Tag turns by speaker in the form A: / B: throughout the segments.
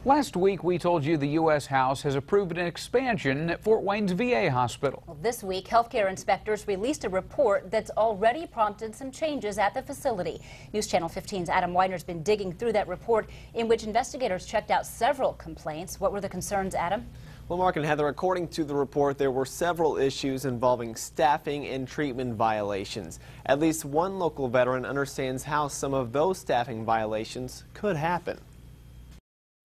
A: Last week, we told you the U.S. House has approved an expansion at Fort Wayne's VA hospital.
B: Well, this week, healthcare inspectors released a report that's already prompted some changes at the facility. News Channel 15's Adam Widener's been digging through that report, in which investigators checked out several complaints. What were the concerns, Adam?
C: Well, Mark and Heather, according to the report, there were several issues involving staffing and treatment violations. At least one local veteran understands how some of those staffing violations could happen.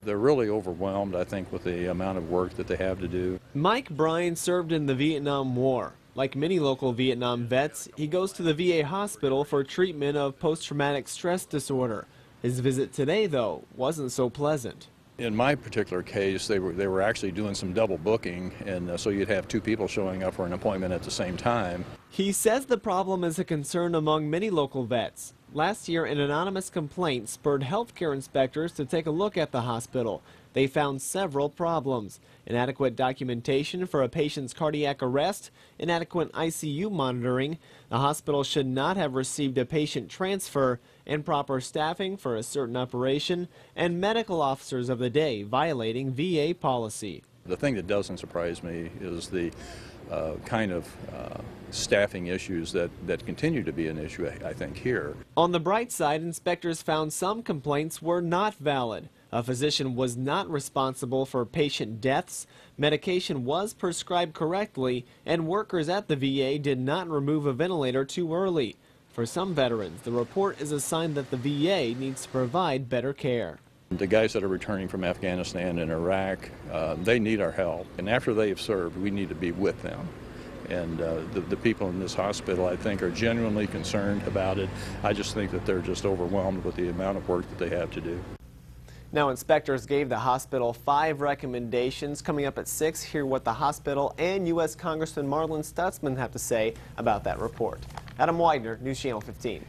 D: They're really overwhelmed, I think, with the amount of work that they have to do.
C: Mike Bryan served in the Vietnam War. Like many local Vietnam vets, he goes to the VA hospital for treatment of post-traumatic stress disorder. His visit today, though, wasn't so pleasant.
D: In my particular case, they were actually doing some double booking, and so you'd have two people showing up for an appointment at the same time.
C: He says the problem is a concern among many local vets. Last year, an anonymous complaint spurred healthcare inspectors to take a look at the hospital. They found several problems: inadequate documentation for a patient's cardiac arrest, inadequate ICU monitoring, the hospital should not have received a patient transfer, improper staffing for a certain operation, and medical officers of the day violating VA policy.
D: The thing that doesn't surprise me is the kind of staffing issues that continue to be an issue, I think, here.
C: On the bright side, inspectors found some complaints were not valid. A physician was not responsible for patient deaths, medication was prescribed correctly, and workers at the VA did not remove a ventilator too early. For some veterans, the report is a sign that the VA needs to provide better care.
D: The guys that are returning from Afghanistan and Iraq, they need our help. And after they have served, we need to be with them. And the people in this hospital, I think, are genuinely concerned about it. I just think that they're just overwhelmed with the amount of work that they have to do.
C: Now, inspectors gave the hospital 5 recommendations. Coming up at 6, hear what the hospital and U.S. Congressman Marlin Stutzman have to say about that report. Adam Widener, News Channel 15.